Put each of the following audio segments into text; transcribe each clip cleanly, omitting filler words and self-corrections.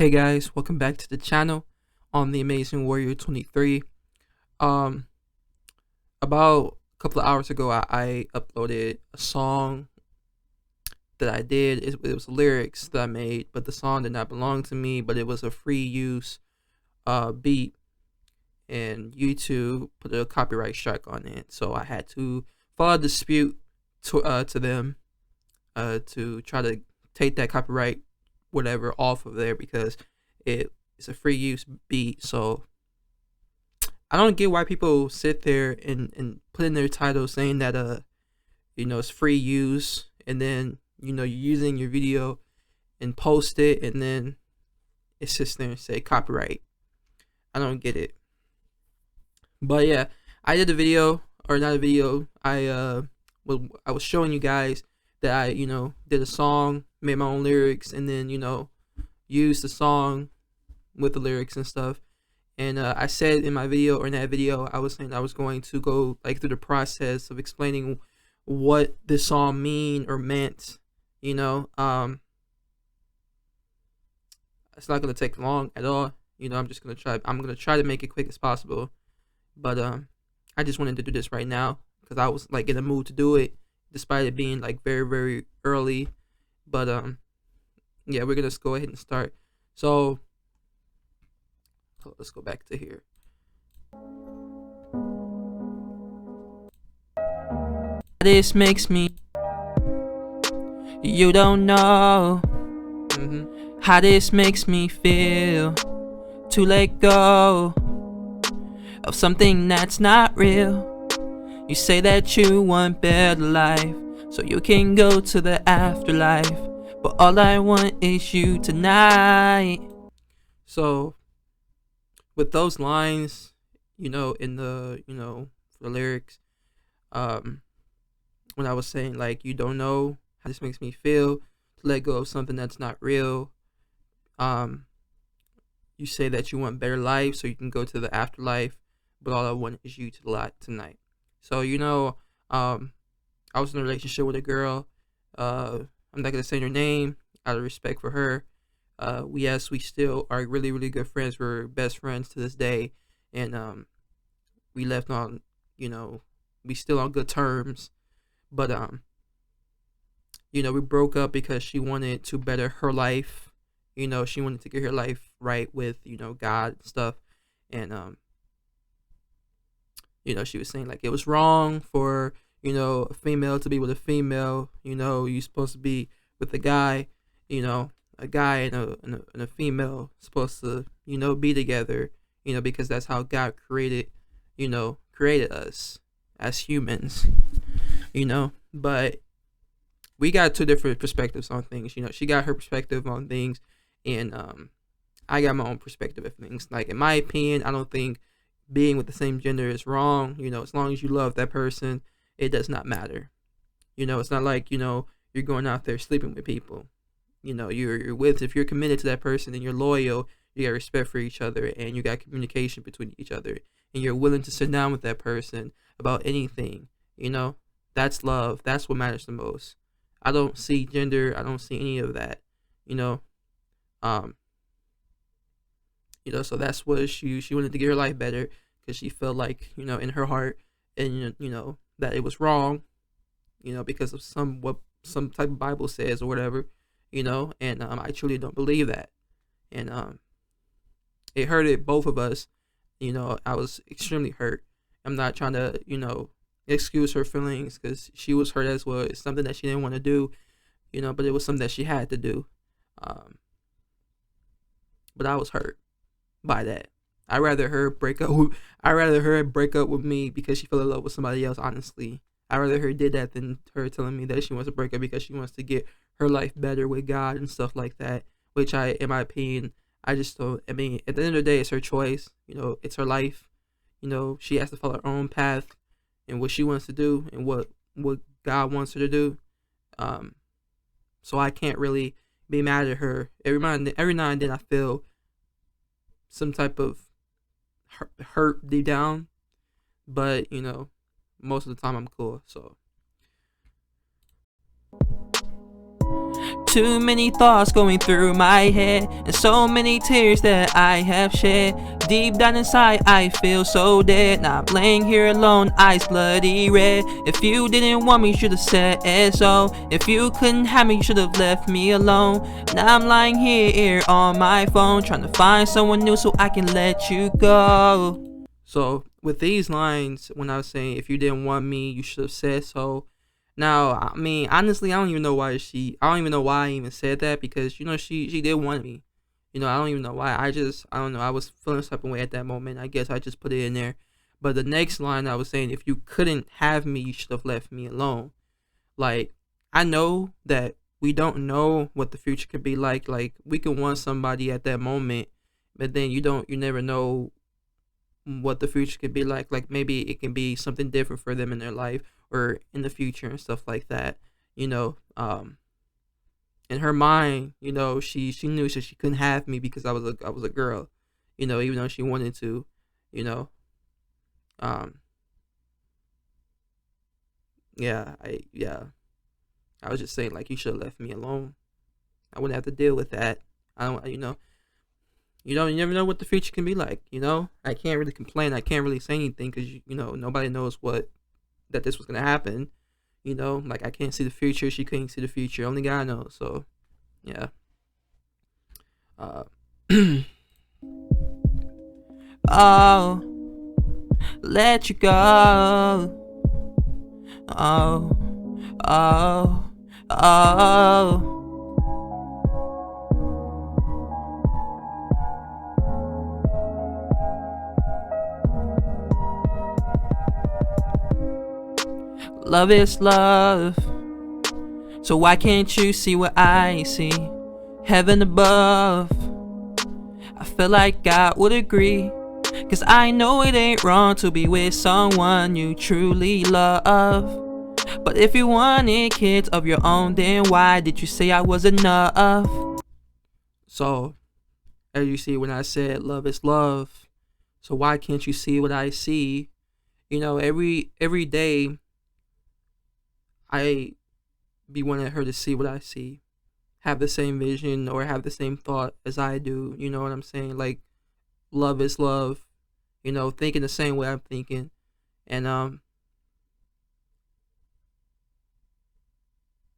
Hey guys, welcome back to the channel on the Amazing Warrior 23. Um, about a couple of hours ago, I uploaded a song that I did. It was lyrics that I made, but the song did not belong to me. But it was a free use beat, and YouTube put a copyright strike on it. So I had to file a dispute to them to try to take that copyright whatever off of there because it's a free use beat. So I don't get why people sit there and put in their title saying that it's free use, and then you're using your video and post it, and then it sits there and say copyright. I don't get it. But yeah, I did a video, or not a video. I was showing you guys that I did a song, made my own lyrics, and then used the song with the lyrics and stuff. And I said in my video, or in that video, I was saying I was going to go like through the process of explaining what this song meant. It's not gonna take long at all. I'm just gonna try. I'm gonna try to make it quick as possible. But I just wanted to do this right now because I was like in the mood to do it, despite it being like very very early. But yeah, we're gonna just go ahead and start. So let's go back to here. This makes me, you don't know how this makes me feel to let go of something that's not real. You say that you want better life so you can go to the afterlife, but all I want is you tonight. So with those lines, in the for the lyrics, when I was saying like you don't know how this makes me feel to let go of something that's not real, you say that you want better life so you can go to the afterlife, but all I want is you tonight. So I was in a relationship with a girl. I'm not gonna say her name out of respect for her. We still are really really good friends. We're best friends to this day, and we left on we still on good terms, but we broke up because she wanted to better her life. She wanted to get her life right with God and stuff, and she was saying like it was wrong for a female to be with a female. You're supposed to be with a guy. A guy and a female supposed to be together, because that's how God created us as humans, but we got two different perspectives on things. She got her perspective on things, and I got my own perspective of things. Like in my opinion, I don't think being with the same gender is wrong. As long as you love that person, it does not matter. It's not like you're going out there sleeping with people. You're with, if you're committed to that person and you're loyal, you got respect for each other, and you got communication between each other, and you're willing to sit down with that person about anything. That's love. That's what matters the most. I don't see gender. I don't see any of that. So that's what she wanted to get her life better, because she felt like in her heart, and that it was wrong, because of some type of Bible says or whatever, and I truly don't believe that, and it hurted both of us. I was extremely hurt. I'm not trying to excuse her feelings, because she was hurt as well. It's something that she didn't want to do, but it was something that she had to do. But I was hurt by that. I'd rather her break up with me because she fell in love with somebody else. Honestly, I'd rather her did that than her telling me that she wants to break up because she wants to get her life better with God and stuff like that. Which in my opinion, I just don't. I mean, at the end of the day, it's her choice. It's her life. She has to follow her own path and what she wants to do and what God wants her to do. So I can't really be mad at her. Every now and then I feel some type of hurt deep down, but most of the time I'm cool. So Too many thoughts going through my head, and so many tears that I have shed. Deep down inside I feel so dead. Now I'm laying here alone, eyes bloody red. If you didn't want me, you should've said so. If you couldn't have me, you should've left me alone. Now I'm lying here on my phone, trying to find someone new so I can let you go. So with these lines, when I was saying if you didn't want me, you should have said so. Now, I mean, honestly, I don't even know why I don't even know why I even said that, because she did want me. I don't even know why. I don't know. I was feeling some type of way at that moment. I guess I just put it in there. But the next line I was saying, if you couldn't have me, you should have left me alone. Like, I know that we don't know what the future could be like. Like, we can want somebody at that moment, but then you never know what the future could be like. Like, maybe it can be something different for them in their life or in the future and stuff like that. You know, in her mind, she knew that she couldn't have me because I was a girl. Even though she wanted to, you know, um, yeah. I was just saying, like, you should have left me alone. I wouldn't have to deal with that. I don't, you never know what the future can be like. I can't really complain. I can't really say anything because nobody knows that this was gonna happen. Like, I can't see the future. She couldn't see the future. Only God knows. So, yeah. Uh, oh, let you go. Oh, oh, oh. Love is love. So why can't you see what I see? Heaven above. I feel like God would agree, 'cause I know it ain't wrong to be with someone you truly love. But if you wanted kids of your own, then why did you say I was enough? So, as you see, when I said love is love, so why can't you see what I see? Every day I be wanting her to see what I see, have the same vision or have the same thought as I do. You know what I'm saying? Like, love is love. Thinking the same way I'm thinking, and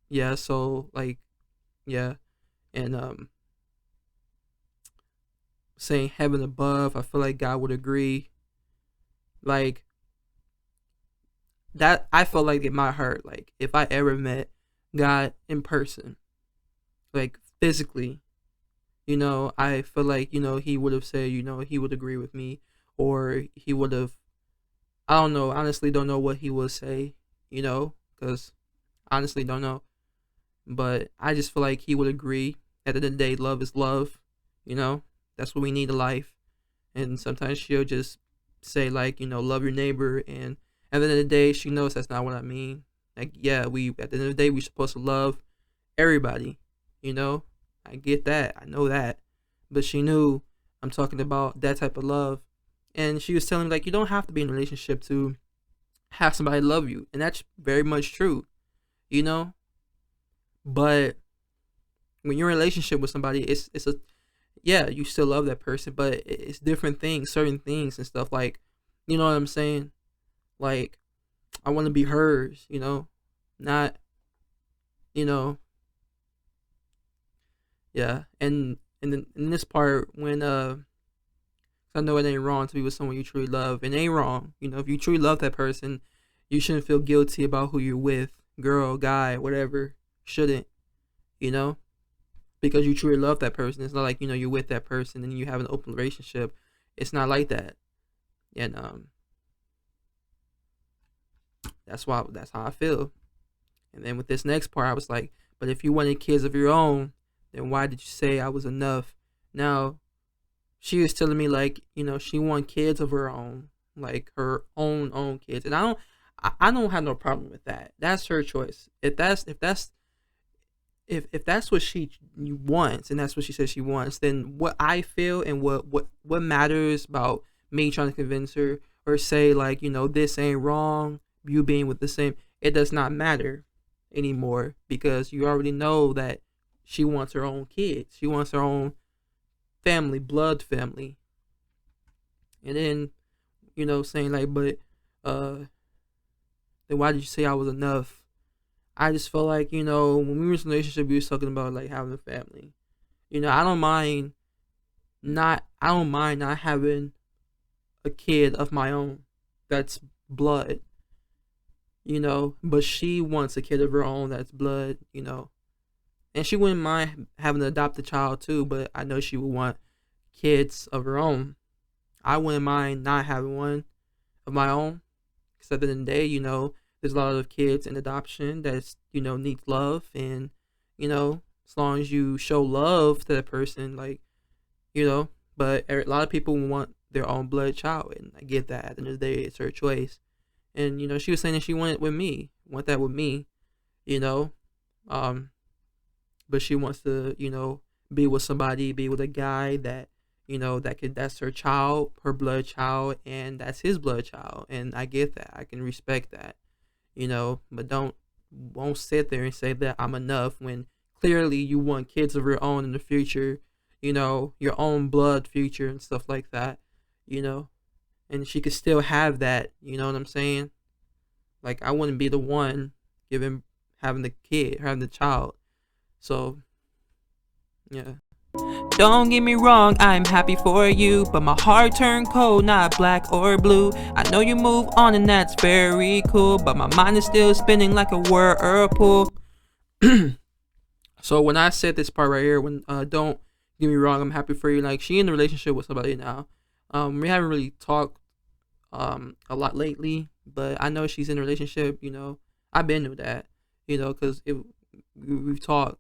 yeah. So, like, yeah, and saying heaven above, I feel like God would agree. Like, that, I felt like it might hurt. Like, if I ever met God in person, like, physically, I feel like, he would have said, he would agree with me, or he would have, I don't know, honestly don't know what he would say, because honestly don't know. But I just feel like he would agree. At the end of the day, love is love, that's what we need in life. And sometimes she'll just say, like, love your neighbor, and at the end of the day, she knows that's not what I mean. Like, yeah, at the end of the day, we're supposed to love everybody. I get that. I know that. But she knew I'm talking about that type of love. And she was telling me, like, you don't have to be in a relationship to have somebody love you. And that's very much true, you know? But when you're in a relationship with somebody, it's a, yeah, you still love that person, but it's different things, certain things and stuff. Like, you know what I'm saying? Like, I want to be hers, not, you know, yeah. And then in this part, when I know it ain't wrong to be with someone you truly love. It ain't wrong, if you truly love that person, you shouldn't feel guilty about who you're with, girl, guy, whatever. Shouldn't, you know, because you truly love that person. It's not like, you're with that person and you have an open relationship. It's not like that. And that's how I feel. And then with this next part, I was like, but if you wanted kids of your own, then why did you say I was enough? Now, she was telling me, like, she want kids of her own, like her own kids. And I don't have no problem with that. That's her choice. If that's what she wants, and that's what she says she wants, then what I feel and what matters about me trying to convince her or say, like, this ain't wrong, you being with the same, it does not matter anymore, because you already know that she wants her own kids. She wants her own family, blood family. And then, saying like, but uh then why did you say I was enough? I just felt like, when we were in a relationship, we was talking about like having a family. I don't mind not having a kid of my own that's blood, but she wants a kid of her own that's blood. And she wouldn't mind having an adopted child too, but I know she would want kids of her own. I wouldn't mind not having one of my own, because at the end of the day, there's a lot of kids in adoption that's, needs love, and, as long as you show love to that person, like, but a lot of people want their own blood child, and I get that. At the end of the day, it's her choice. And, she was saying that she wanted with me, want that with me, you know, um, but she wants to, be with somebody, be with a guy that, that's her child, her blood child, and that's his blood child. And I get that. I can respect that, but won't sit there and say that I'm enough when clearly you want kids of your own in the future, your own blood future and stuff like that, you know, and she could still have that, you know what I'm saying? Like, I wouldn't be the one having the kid, having the child. So, yeah. Don't get me wrong, I'm happy for you, but my heart turned cold, not black or blue. I know you move on and that's very cool, but my mind is still spinning like a whirlpool. So when I said this part right here, when don't get me wrong, I'm happy for you, like, she in a relationship with somebody now. We haven't really talked a lot lately, but I know she's in a relationship. I've been through that, because we've talked,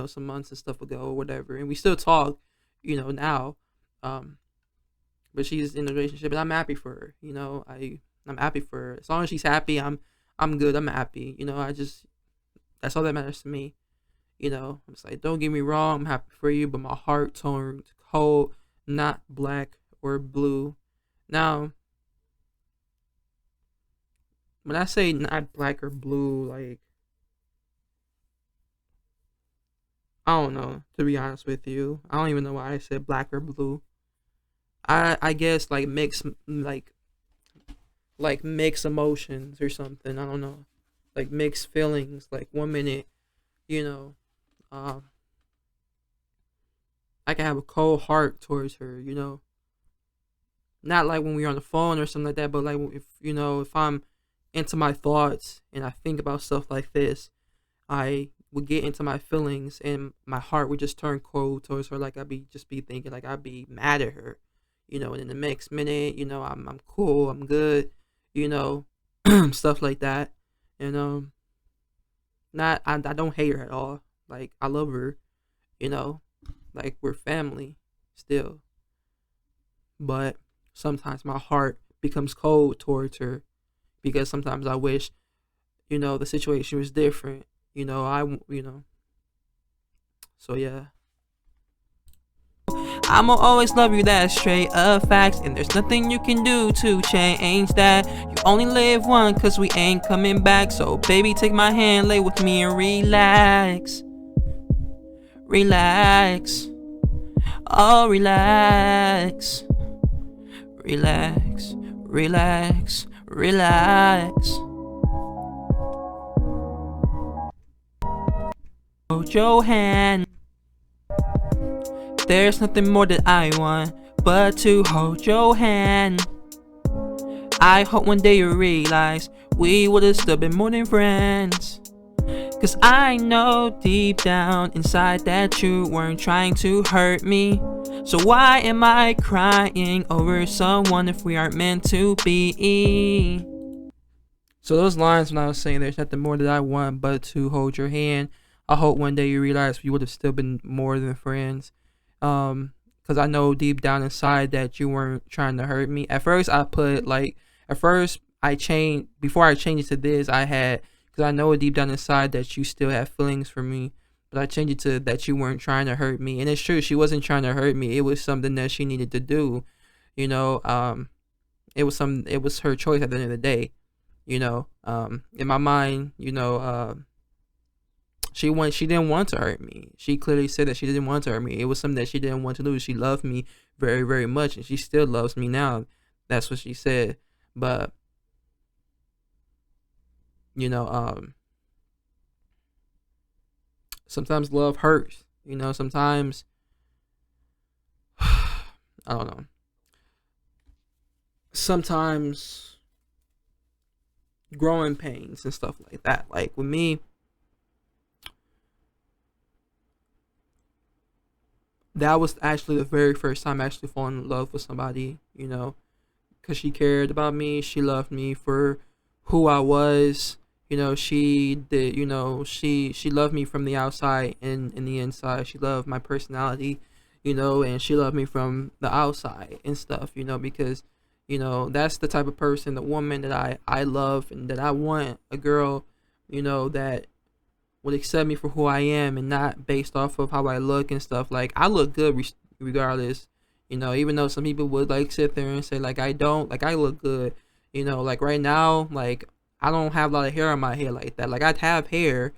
some months and stuff ago or whatever, and we still talk, now. But she's in a relationship, and I'm happy for her. I'm happy for her. As long as she's happy, I'm good. I'm happy. That's all that matters to me. I'm just like, don't get me wrong, I'm happy for you, but my heart turned cold, not black or blue. Now, when I say not black or blue, like, I don't know, to be honest with you. I don't even know why I said black or blue. I guess like mixed emotions or something. I don't know. Like mixed feelings. Like 1 minute, you know, um I can have a cold heart towards her. Not like when we're on the phone or something like that, but like if I'm into my thoughts and I think about stuff like this, I would get into my feelings and my heart would just turn cold towards her. Like I'd be thinking like I'd be mad at her, and in the next minute, I'm cool, I'm good, you know, stuff like that. And not I don't hate her at all. Like I love her, you know, like we're family still. But sometimes my heart becomes cold towards her because sometimes I wish, the situation was different. So yeah. I'ma always love you, that's straight up facts, and there's nothing you can do to change that. You only live one, cause we ain't coming back. So baby, take my hand, lay with me and relax. Relax. Oh, relax. Relax. Relax. Relax. Hold your hand. There's nothing more that I want but to hold your hand. I hope one day you realize we would've still been more than friends. Cause I know deep down inside that you weren't trying to hurt me. So why am I crying over someone if we aren't meant to be? So those lines when I was saying there's nothing more that I want but to hold your hand, I hope one day you realize we would have still been more than friends. Because I know deep down inside that you weren't trying to hurt me. At first I changed, before I changed it to this, because I know deep down inside that you still have feelings for me, but I changed it to that you weren't trying to hurt me. And it's true, she wasn't trying to hurt me. It was something that she needed to do, you know, it was her choice at the end of the day, in my mind, She didn't want to hurt me. She clearly said that she didn't want to hurt me. It was something that she didn't want to do. She loved me very, very much, and she still loves me now. That's what she said. But you know, sometimes love hurts. Sometimes I don't know. Sometimes growing pains and stuff like that. Like with me, that was actually the very first time I actually falling in love with somebody. Because she cared about me. She loved me for who I was. She did. She loved me from the outside and in the inside. She loved my personality. And she loved me from the outside and stuff. Because that's the type of person, the woman that I love and that I want. A girl, that would accept me for who I am and not based off of how I look and stuff. Like I look good regardless. Even though some people would like sit there and say like I don't, like I look good. Like right now, like I don't have a lot of hair on my head like that. Like I'd have hair,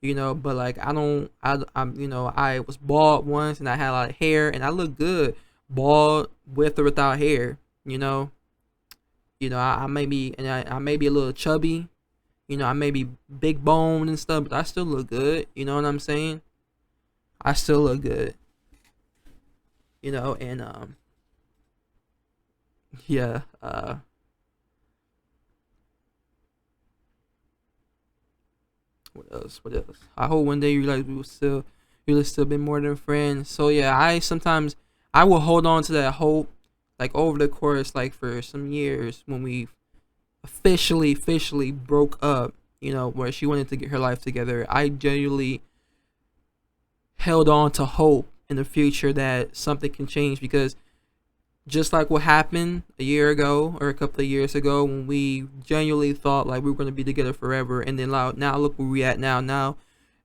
but like I don't. I was bald once and I had a lot of hair and I look good, bald with or without hair. I may be and I may be a little chubby. I may be big boned and stuff, but I still look good. You know what I'm saying? I still look good. And yeah. What else? What else? I hope one day you realize we will still be more than friends. So yeah, I will hold on to that hope, like over the course, like for some years when we officially broke up. Where she wanted to get her life together. I genuinely held on to hope in the future that something can change, because just like what happened a year ago or a couple of years ago when we genuinely thought like we were going to be together forever, and then now look where we at now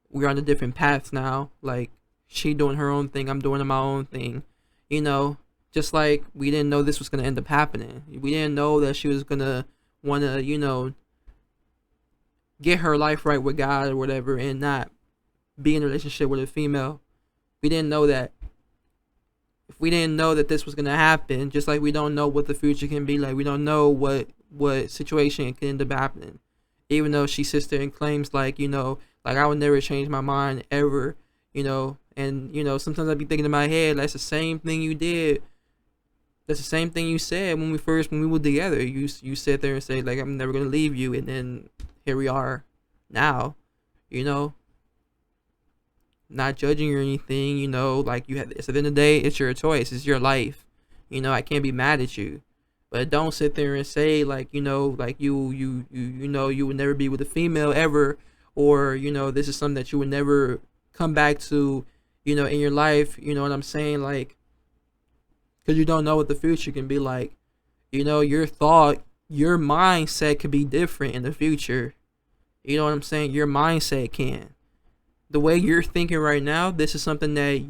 we're on a different path now. Like she doing her own thing, I'm doing my own thing. Just like we didn't know this was going to end up happening. We didn't know that she was going to want to get her life right with God or whatever and not be in a relationship with a female. We didn't know that. If we didn't know that this was gonna happen, just like we don't know what the future can be like, we don't know what situation can end up happening. Even though she sits there and claims like like I would never change my mind ever, and sometimes I'd be thinking in my head, that's the same thing you did. That's the same thing you said when we were together. You sit there and say like I'm never gonna leave you, and then here we are, now, not judging or anything, like you have this. At the end of the day, it's your choice, it's your life. I can't be mad at you, but don't sit there and say like like you would never be with a female ever, or this is something that you would never come back to, in your life. You know what I'm saying? Like, because you don't know what the future can be like. Your mindset could be different in the future. You know what I'm saying? Your mindset can. The way you're thinking right now, this is something that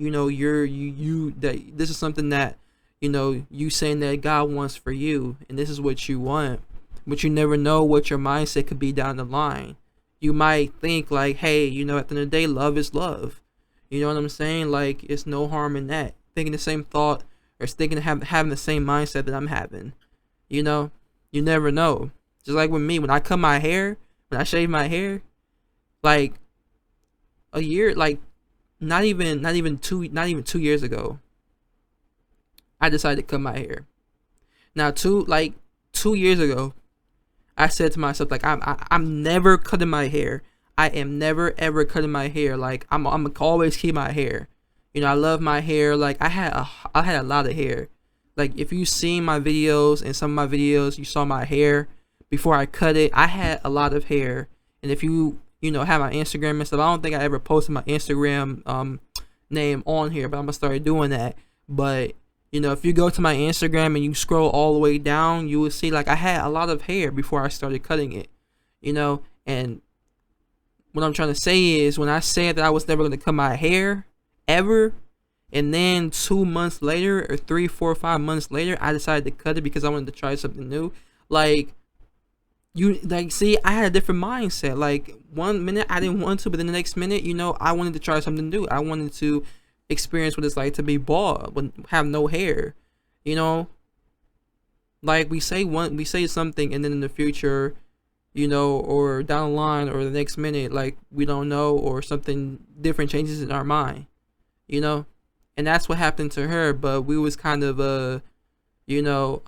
this is something that you saying that God wants for you, and this is what you want. But you never know what your mindset could be down the line. You might think like, hey, at the end of the day, love is love. You know what I'm saying? Like, it's no harm in that. Thinking the same thought, or thinking having the same mindset that I'm having. You never know. Just like with me, when I cut my hair, when I shave my hair, like a year, like not even 2 years ago, I decided to cut my hair. Now 2 years ago, I said to myself like I'm never cutting my hair. I am never ever cutting my hair. Like I'm gonna always keep my hair. I love my hair. Like I had a lot of hair. Like if you seen my videos and some of my videos, you saw my hair before I cut it. I had a lot of hair. And if you have my Instagram and stuff, I don't think I ever posted my Instagram name on here, but I'm gonna start doing that. But if you go to my Instagram and you scroll all the way down, you will see like I had a lot of hair before I started cutting it. And what I'm trying to say is, when I said that I was never gonna cut my hair ever, and then 2 months later, or 3, 4, 5 months later, I decided to cut it because I wanted to try something new. Like, you like see, I had a different mindset. Like one minute I didn't want to, but then the next minute, I wanted to try something new. I wanted to experience what it's like to be bald, have no hair. You know, like we say something, and then in the future, or down the line, or the next minute, like we don't know, or something different changes in our mind. You know, and that's what happened to her. But we was kind of you know,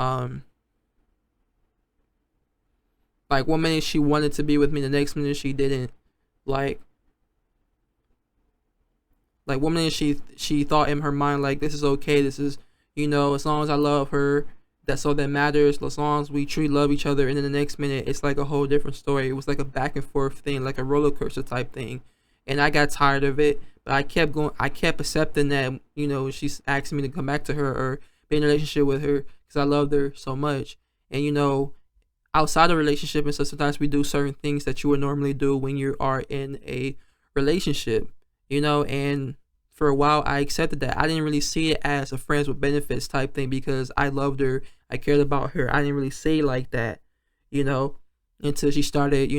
like one minute she wanted to be with me, the next minute she didn't. Like like one minute she thought in her mind like this is okay, this is as long as I love her, that's all that matters, as long as we truly love each other. And then the next minute it's like a whole different story. It was like a back and forth thing, like a roller coaster type thing. And I got tired of it, but I kept going. I kept accepting that she's asking me to come back to her or be in a relationship with her because I loved her so much. And outside of relationship and stuff, sometimes we do certain things that you would normally do when you are in a relationship, and for a while I accepted that. I didn't really see it as a friends with benefits type thing because I loved her, I cared about her. I didn't really see it like that, you know, until she started,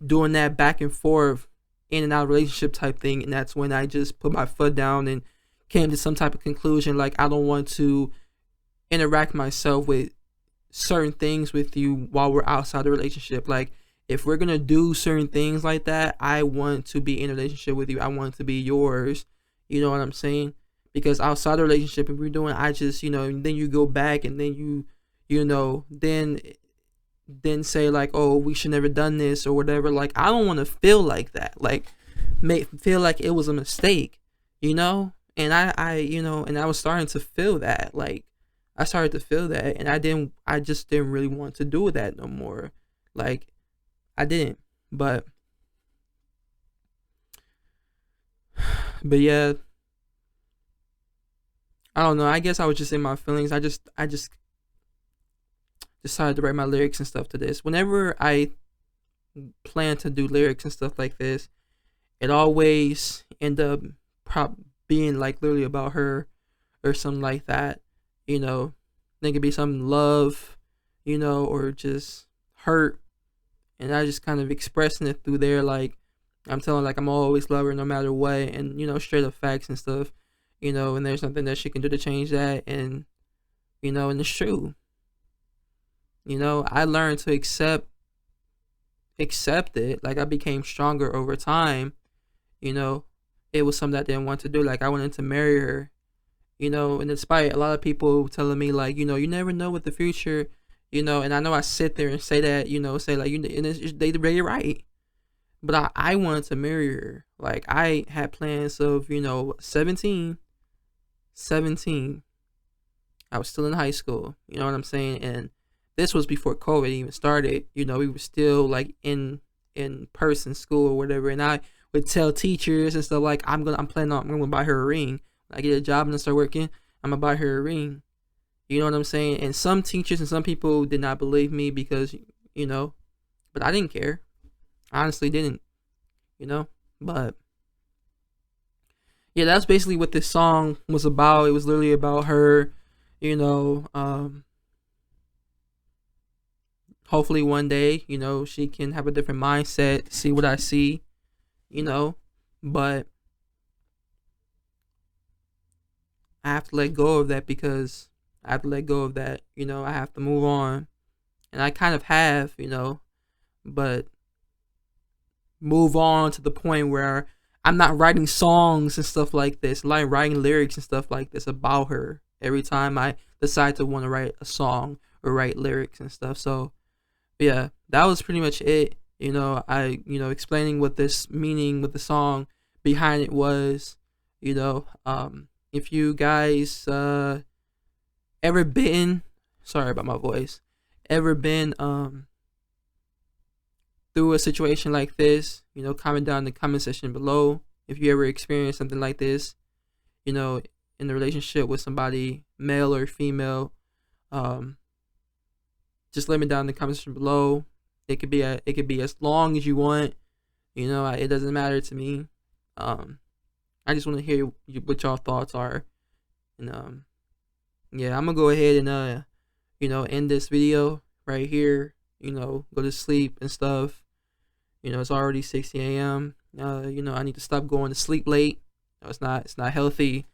doing that back and forth in and out relationship type thing. And that's when I just put my foot down and came to some type of conclusion like I don't want to interact myself with certain things with you while we're outside the relationship. Like if we're gonna do certain things like that, I want to be in a relationship with you. I want to be yours. You know what I'm saying? Because outside the relationship, if we're doing, I just then you go back and then then say like, oh, we should never done this or whatever. Like I don't want to feel like that. Like feel like it was a mistake, And and I was starting to feel that. Like I started to feel that, and I just didn't really want to do that no more. Like I didn't. But yeah, I don't know. I guess I was just in my feelings. I just decided to write my lyrics and stuff to this. Whenever I plan to do lyrics and stuff like this, it always end up being like literally about her or something like that. It could be some love, or just hurt, and I just kind of expressing it through there. Like I'm telling like I'm always love her no matter what, and straight up facts and stuff. And there's nothing that she can do to change that, and and it's true. I learned to accept it. Like I became stronger over time. It was something that I didn't want to do. Like I wanted to marry her. And despite a lot of people telling me like, you never know what the future, and I know I sit there and say that, say like, and they're right. But I wanted to marry her. Like I had plans of, 17, I was still in high school. You know what I'm saying? And this was before COVID even started. We were still like in person school or whatever. And I would tell teachers and stuff like, I'm gonna buy her a ring. When I get a job and I start working, I'm gonna buy her a ring. You know what I'm saying? And some teachers and some people did not believe me because, but I didn't care. I honestly didn't, but yeah, that's basically what this song was about. It was literally about her, hopefully one day, she can have a different mindset, see what I see, but I have to let go of that because I have to let go of that, I have to move on. And I kind of have, but move on to the point where I'm not writing songs and stuff like this, like writing lyrics and stuff like this about her every time I decide to want to write a song or write lyrics and stuff. So yeah, that was pretty much it. Explaining what this meaning with the song behind it was. If you guys ever been, sorry about my voice, ever been through a situation like this, comment down in the comment section below. If you ever experienced something like this, in a relationship with somebody, male or female, just let me down in the comment section below. It could be as long as you want. It doesn't matter to me. I just want to hear what y'all thoughts are, and yeah, I'm gonna go ahead and end this video. right here, go to sleep and stuff. It's already 6 a.m. I need to stop going to sleep late. It's not healthy,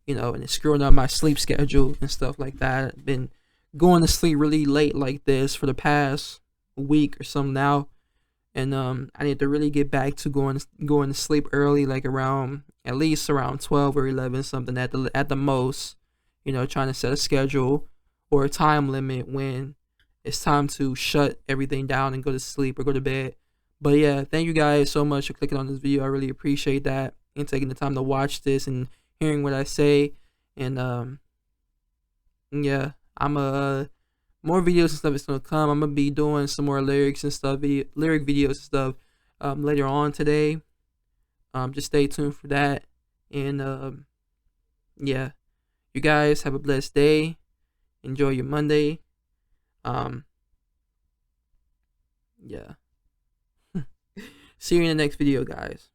and it's screwing up my sleep schedule and stuff like that. I've been going to sleep really late like this for the past week or something now, and I need to really get back to going to sleep early, like around at least around 12 or 11 something at the most. Trying to set a schedule or a time limit when it's time to shut everything down and go to sleep or go to bed. But yeah, thank you guys so much for clicking on this video. I really appreciate that and taking the time to watch this and hearing what I say. And yeah, I'm more videos and stuff is gonna come. I'm gonna be doing some more lyrics and stuff, lyric videos and stuff later on today. Just stay tuned for that. And yeah, you guys have a blessed day. Enjoy your Monday. Yeah. See you in the next video, guys.